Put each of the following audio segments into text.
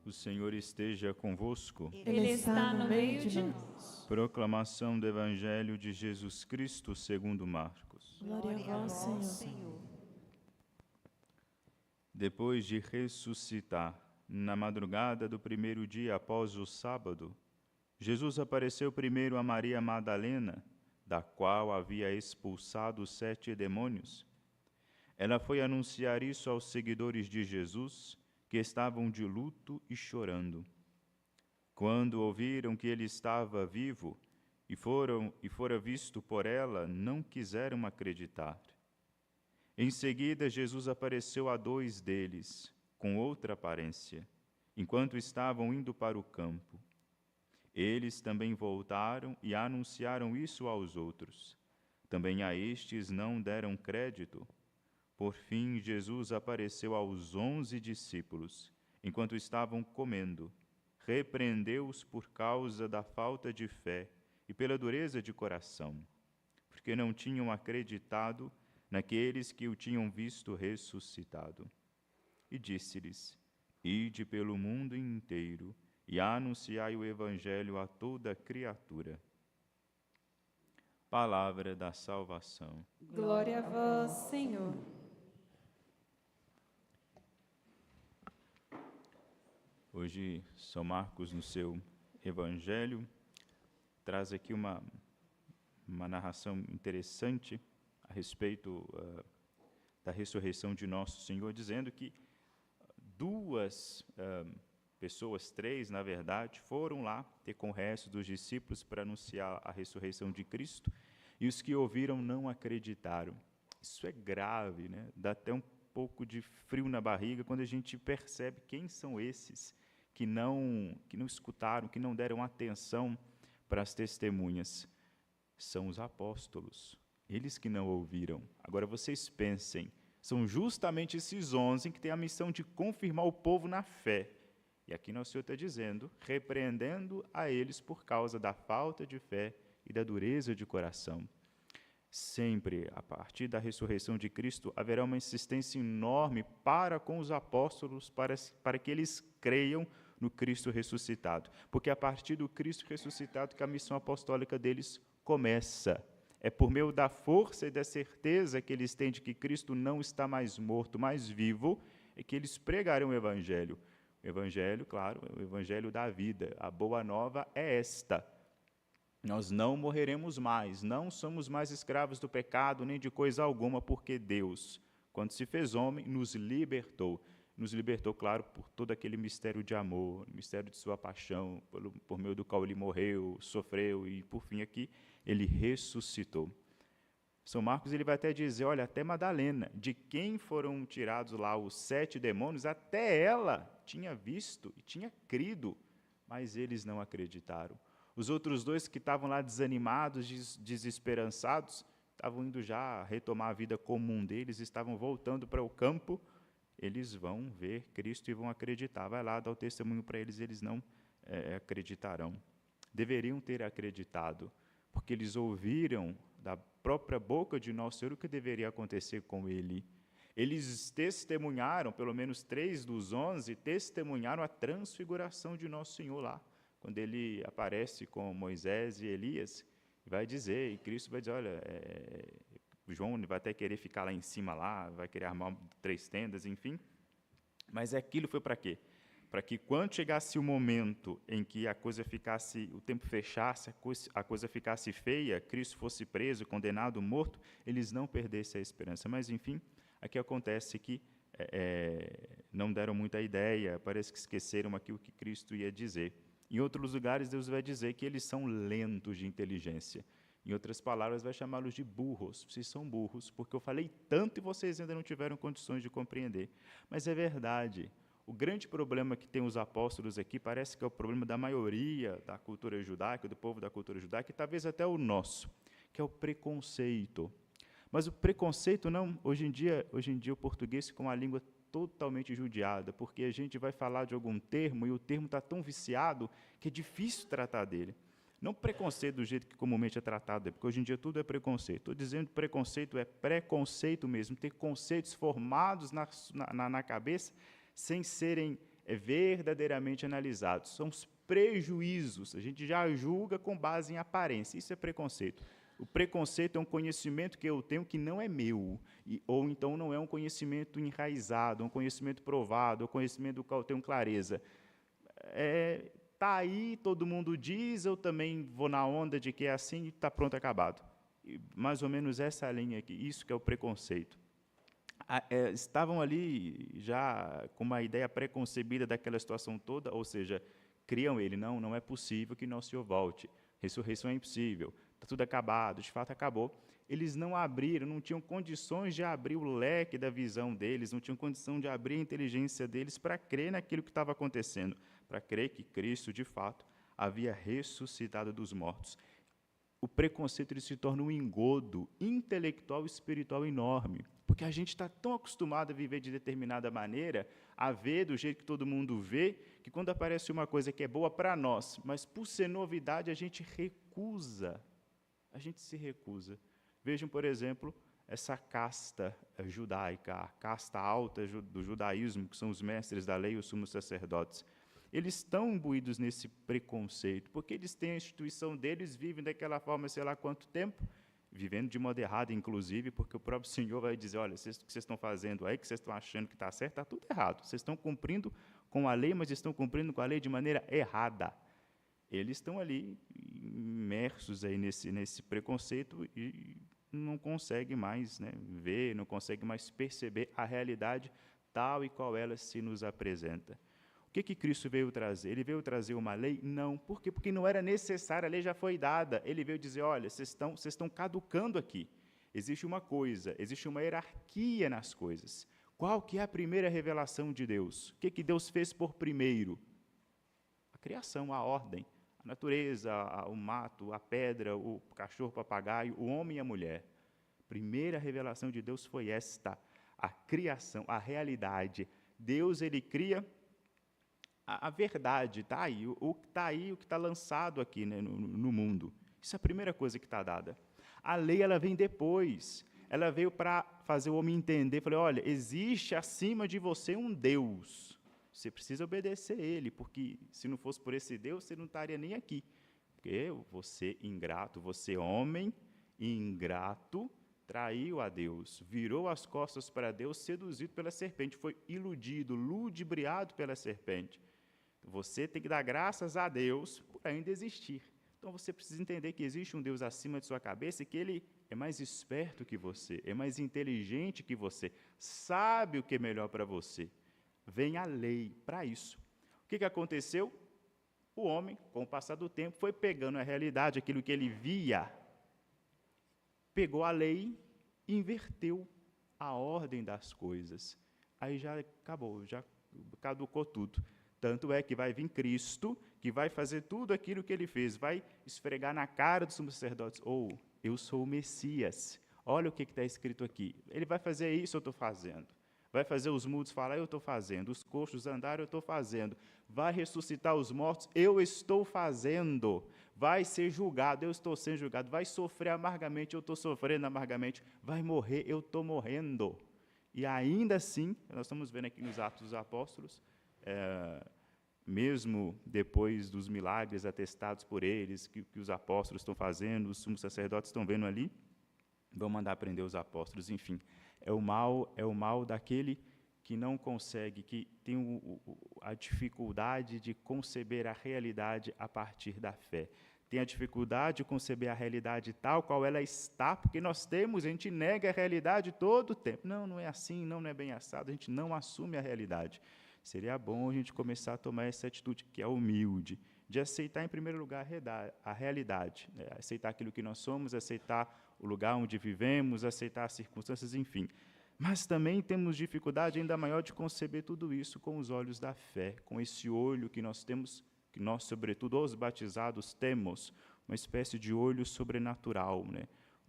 O Senhor esteja convosco. Ele está no meio de nós. Proclamação do Evangelho de Jesus Cristo segundo Marcos. Glória a vós, Senhor. Depois de ressuscitar, na madrugada do primeiro dia após o sábado, Jesus apareceu primeiro a Maria Madalena, da qual havia expulsado 7 demônios. Ela foi anunciar isso aos seguidores de Jesus, que estavam de luto e chorando. Quando ouviram que ele estava vivo e fora visto por ela, não quiseram acreditar. Em seguida, Jesus apareceu a 2 deles, com outra aparência, enquanto estavam indo para o campo. Eles também voltaram e anunciaram isso aos outros. Também a estes não deram crédito. Por fim, Jesus apareceu aos 11 discípulos, enquanto estavam comendo. Repreendeu-os por causa da falta de fé e pela dureza de coração, porque não tinham acreditado naqueles que o tinham visto ressuscitado. E disse-lhes: Ide pelo mundo inteiro e anunciai o Evangelho a toda criatura. Palavra da salvação. Glória a vós, Senhor. Hoje, São Marcos, no seu Evangelho, traz aqui uma narração interessante a respeito da ressurreição de Nosso Senhor, dizendo que 2 pessoas, 3, na verdade, foram lá ter com o resto dos discípulos para anunciar a ressurreição de Cristo, e os que ouviram não acreditaram. Isso é grave, né? Dá até um pouco de frio na barriga quando a gente percebe quem são esses que não escutaram, que não deram atenção para as testemunhas. São os apóstolos, eles que não ouviram. Agora vocês pensem, são justamente esses 11 que têm a missão de confirmar o povo na fé. E aqui Nosso Senhor está dizendo, repreendendo a eles por causa da falta de fé e da dureza de coração. Sempre, a partir da ressurreição de Cristo, haverá uma insistência enorme para com os apóstolos, para que eles creiam no Cristo ressuscitado. Porque é a partir do Cristo ressuscitado que a missão apostólica deles começa. É por meio da força e da certeza que eles têm de que Cristo não está mais morto, mas vivo, é que eles pregarão o Evangelho. O Evangelho, claro, é o Evangelho da vida. A boa nova é esta. Nós não morreremos mais, não somos mais escravos do pecado, nem de coisa alguma, porque Deus, quando se fez homem, nos libertou. Nos libertou, claro, por todo aquele mistério de amor, mistério de sua paixão, por meio do qual ele morreu, sofreu e, por fim, aqui, ele ressuscitou. São Marcos ele vai até dizer, olha, até Madalena, de quem foram tirados lá os 7 demônios, até ela tinha visto e tinha crido, mas eles não acreditaram. Os outros 2 que estavam lá desanimados, desesperançados, estavam indo já retomar a vida comum deles, estavam voltando para o campo, eles vão ver Cristo e vão acreditar. Vai lá, dá o testemunho para eles, eles não acreditarão. Deveriam ter acreditado, porque eles ouviram da própria boca de Nosso Senhor o que deveria acontecer com ele. Eles testemunharam, pelo menos 3 dos 11, testemunharam a transfiguração de Nosso Senhor lá, quando ele aparece com Moisés e Elias, vai dizer, e Cristo vai dizer, olha, João vai até querer ficar lá em cima, lá, vai querer armar 3 tendas, enfim. Mas aquilo foi para quê? Para que quando chegasse o momento em que a coisa ficasse, o tempo fechasse, a coisa ficasse feia, Cristo fosse preso, condenado, morto, eles não perdessem a esperança. Mas, enfim, aqui acontece que não deram muita ideia, parece que esqueceram aquilo que Cristo ia dizer. Em outros lugares, Deus vai dizer que eles são lentos de inteligência. Em outras palavras, vai chamá-los de burros. Vocês são burros, porque eu falei tanto e vocês ainda não tiveram condições de compreender. Mas é verdade. O grande problema que tem os apóstolos aqui parece que é o problema da maioria da cultura judaica, do povo da cultura judaica, e talvez até o nosso, que é o preconceito. Mas o preconceito, não, hoje em dia o português fica uma língua totalmente judiada, porque a gente vai falar de algum termo e o termo está tão viciado que é difícil tratar dele. Não preconceito do jeito que comumente é tratado, porque hoje em dia tudo é preconceito. Estou dizendo que preconceito é preconceito mesmo, ter conceitos formados na cabeça sem serem é verdadeiramente analisado. São os prejuízos. A gente já julga com base em aparência. Isso é preconceito. O preconceito é um conhecimento que eu tenho que não é meu, ou então não é um conhecimento enraizado, um conhecimento provado, um conhecimento do qual eu tenho clareza. Está aí, todo mundo diz, eu também vou na onda de que é assim e está pronto, acabado. E mais ou menos essa linha aqui, isso que é o preconceito. Estavam ali já com uma ideia preconcebida daquela situação toda, ou seja, criam ele, não é possível que nosso Senhor volte, ressurreição é impossível, está tudo acabado, de fato acabou. Eles não abriram, não tinham condições de abrir o leque da visão deles, não tinham condição de abrir a inteligência deles para crer naquilo que estava acontecendo, para crer que Cristo, de fato, havia ressuscitado dos mortos. O preconceito ele se torna um engodo intelectual e espiritual enorme, porque a gente está tão acostumado a viver de determinada maneira, a ver do jeito que todo mundo vê, que quando aparece uma coisa que é boa para nós, mas por ser novidade a gente recusa, a gente se recusa. Vejam, por exemplo, essa casta judaica, a casta alta do judaísmo, que são os mestres da lei, os sumos sacerdotes. Eles estão imbuídos nesse preconceito, porque eles têm a instituição deles, vivem daquela forma, sei lá quanto tempo, vivendo de modo errado, inclusive, porque o próprio Senhor vai dizer, olha, o que vocês estão fazendo aí, que vocês estão achando que está certo, está tudo errado. Vocês estão cumprindo com a lei, mas estão cumprindo com a lei de maneira errada. Eles estão ali imersos aí nesse preconceito e não conseguem mais ver, não conseguem mais perceber a realidade tal e qual ela se nos apresenta. O que Cristo veio trazer? Ele veio trazer uma lei? Não. Por quê? Porque não era necessário, a lei já foi dada. Ele veio dizer, olha, vocês estão caducando aqui. Existe uma coisa, existe uma hierarquia nas coisas. Qual que é a primeira revelação de Deus? O que Deus fez por primeiro? A criação, a ordem, a natureza, o mato, a pedra, o cachorro, o papagaio, o homem e a mulher. A primeira revelação de Deus foi esta, a criação, a realidade. Deus, ele cria a verdade, está aí, o que está lançado aqui no mundo. Isso é a primeira coisa que está dada. A lei ela vem depois. Ela veio para fazer o homem entender, falei, olha, existe acima de você um Deus. Você precisa obedecer a Ele, porque se não fosse por esse Deus, você não estaria nem aqui. Porque você, ingrato, você, homem ingrato, traiu a Deus, virou as costas para Deus, seduzido pela serpente, foi iludido, ludibriado pela serpente. Você tem que dar graças a Deus por ainda existir. Então, você precisa entender que existe um Deus acima de sua cabeça e que Ele é mais esperto que você, é mais inteligente que você, sabe o que é melhor para você. Vem a lei para isso. O que aconteceu? O homem, com o passar do tempo, foi pegando a realidade, aquilo que ele via, pegou a lei e inverteu a ordem das coisas. Aí já acabou, já caducou tudo. Tanto é que vai vir Cristo, que vai fazer tudo aquilo que ele fez, vai esfregar na cara dos sumos sacerdotes, eu sou o Messias, olha o que está escrito aqui. Ele vai fazer isso, eu estou fazendo. Vai fazer os mudos falar, eu estou fazendo. Os coxos andar, eu estou fazendo. Vai ressuscitar os mortos, eu estou fazendo. Vai ser julgado, eu estou sendo julgado. Vai sofrer amargamente, eu estou sofrendo amargamente. Vai morrer, eu estou morrendo. E ainda assim, nós estamos vendo aqui nos Atos dos Apóstolos, mesmo depois dos milagres atestados por eles, que os apóstolos estão fazendo, os sumos sacerdotes estão vendo ali, vão mandar prender os apóstolos, enfim. É o mal daquele que não consegue, que tem a dificuldade de conceber a realidade a partir da fé. Tem a dificuldade de conceber a realidade tal qual ela está, porque a gente nega a realidade todo o tempo. Não é assim, não é bem assado, a gente não assume a realidade. Seria bom a gente começar a tomar essa atitude, que é humilde, de aceitar, em primeiro lugar, a realidade, aceitar aquilo que nós somos, aceitar o lugar onde vivemos, aceitar as circunstâncias, enfim. Mas também temos dificuldade ainda maior de conceber tudo isso com os olhos da fé, com esse olho que nós temos, que nós, sobretudo, os batizados, temos, uma espécie de olho sobrenatural,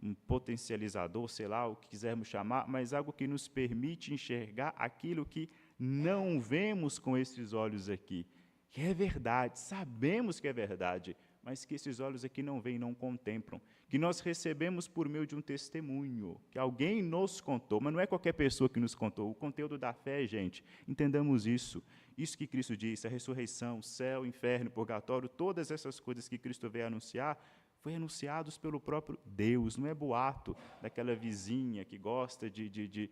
um potencializador, sei lá, o que quisermos chamar, mas algo que nos permite enxergar aquilo que não vemos com esses olhos aqui, que é verdade, sabemos que é verdade, mas que esses olhos aqui não veem, não contemplam, que nós recebemos por meio de um testemunho, que alguém nos contou, mas não é qualquer pessoa que nos contou. O conteúdo da fé, gente, entendamos isso, Isso que Cristo disse, a ressurreição, céu, inferno, purgatório, todas essas coisas que Cristo veio anunciar, foi anunciados pelo próprio Deus, não é boato daquela vizinha que gosta de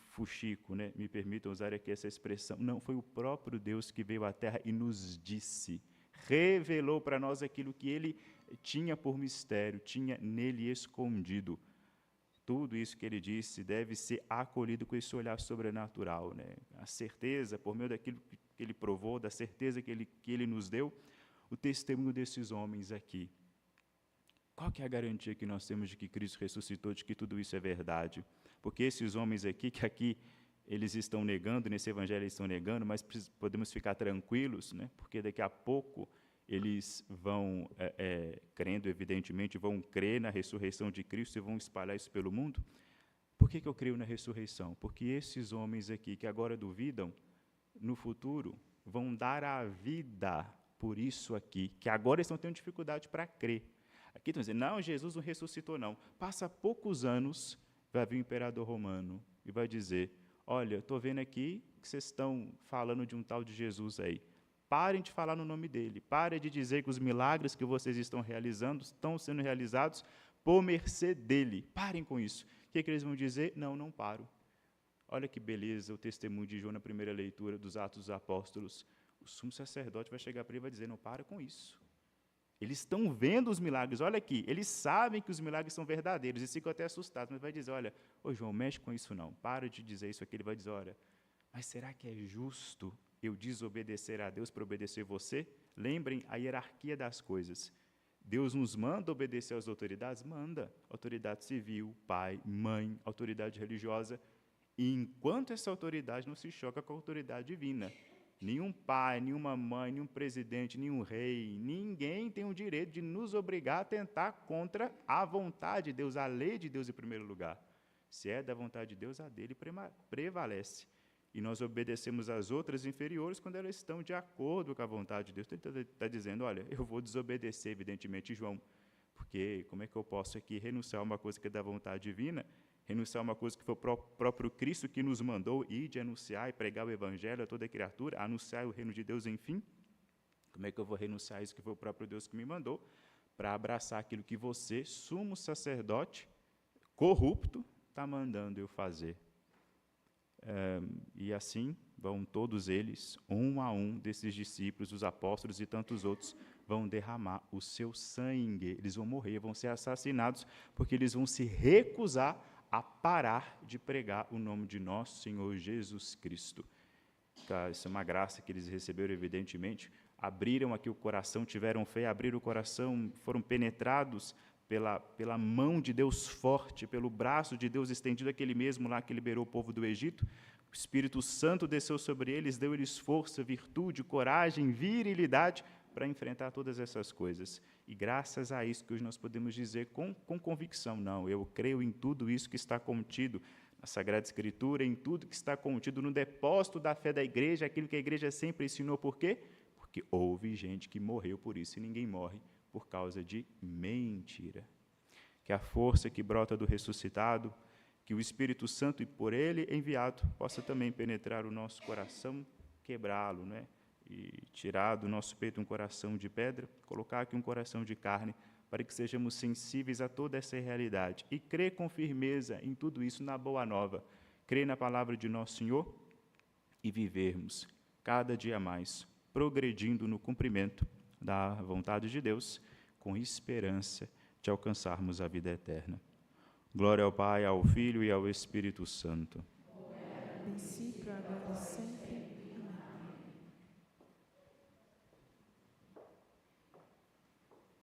fuxico, né? Me permitam usar aqui essa expressão. Não, foi o próprio Deus que veio à Terra e nos disse, revelou para nós aquilo que Ele tinha por mistério, tinha nele escondido. Tudo isso que Ele disse deve ser acolhido com esse olhar sobrenatural, né? A certeza, por meio daquilo que Ele provou, da certeza que Ele nos deu, o testemunho desses homens aqui. Qual que é a garantia que nós temos de que Cristo ressuscitou, de que tudo isso é verdade? Porque esses homens aqui, que aqui eles estão negando, nesse evangelho eles estão negando, mas podemos ficar tranquilos, né? Porque daqui a pouco eles vão, crendo evidentemente, vão crer na ressurreição de Cristo e vão espalhar isso pelo mundo. Por que eu creio na ressurreição? Porque esses homens aqui, que agora duvidam, no futuro vão dar a vida por isso aqui, que agora estão tendo dificuldade para crer. Aqui estão dizendo, não, Jesus não ressuscitou, não. Passa poucos anos, vai vir o imperador romano e vai dizer, olha, estou vendo aqui que vocês estão falando de um tal de Jesus aí. Parem de falar no nome dele. Parem de dizer que os milagres que vocês estão realizando estão sendo realizados por mercê dele. Parem com isso. O que eles vão dizer? Não, não paro. Olha que beleza o testemunho de João na primeira leitura dos Atos dos Apóstolos. O sumo sacerdote vai chegar para ele e vai dizer, não, para com isso. Eles estão vendo os milagres, olha aqui, eles sabem que os milagres são verdadeiros, e ficam até assustados, mas vai dizer, olha, ô João, mexe com isso não, para de dizer isso aqui. Ele vai dizer, olha, mas será que é justo eu desobedecer a Deus para obedecer você? Lembrem a hierarquia das coisas. Deus nos manda obedecer às autoridades? Manda. Autoridade civil, pai, mãe, autoridade religiosa, e enquanto essa autoridade não se choca com a autoridade divina, nenhum pai, nenhuma mãe, nenhum presidente, nenhum rei, ninguém tem o direito de nos obrigar a tentar contra a vontade de Deus, a lei de Deus em primeiro lugar. Se é da vontade de Deus, a dele prevalece. E nós obedecemos às outras inferiores quando elas estão de acordo com a vontade de Deus. Então, ele está dizendo, olha, eu vou desobedecer, evidentemente, João, porque como é que eu posso aqui renunciar a uma coisa que é da vontade divina, renunciar a uma coisa que foi o próprio Cristo que nos mandou ir de anunciar e pregar o Evangelho a toda criatura, anunciar o reino de Deus, enfim? Como é que eu vou renunciar a isso que foi o próprio Deus que me mandou, para abraçar aquilo que você, sumo sacerdote, corrupto, está mandando eu fazer? E assim vão todos eles, um a um desses discípulos, os apóstolos e tantos outros, vão derramar o seu sangue, eles vão morrer, vão ser assassinados, porque eles vão se recusar a parar de pregar o nome de nosso Senhor Jesus Cristo. Isso é uma graça que eles receberam, evidentemente. Abriram aqui o coração, tiveram fé, abriram o coração, foram penetrados pela mão de Deus forte, pelo braço de Deus estendido, aquele mesmo lá que liberou o povo do Egito. O Espírito Santo desceu sobre eles, deu-lhes força, virtude, coragem, virilidade para enfrentar todas essas coisas. E graças a isso que hoje nós podemos dizer com convicção, não, eu creio em tudo isso que está contido na Sagrada Escritura, em tudo que está contido no depósito da fé da igreja, aquilo que a igreja sempre ensinou. Por quê? Porque houve gente que morreu por isso e ninguém morre por causa de mentira. Que a força que brota do ressuscitado, que o Espírito Santo, e por ele enviado, possa também penetrar o nosso coração, quebrá-lo, né? E tirar do nosso peito um coração de pedra, colocar aqui um coração de carne, para que sejamos sensíveis a toda essa realidade e crer com firmeza em tudo isso, na boa nova, crer na palavra de nosso Senhor e vivermos cada dia mais, progredindo no cumprimento da vontade de Deus, com esperança de alcançarmos a vida eterna. Glória ao Pai, ao Filho e ao Espírito Santo. Princípio, agora e sempre.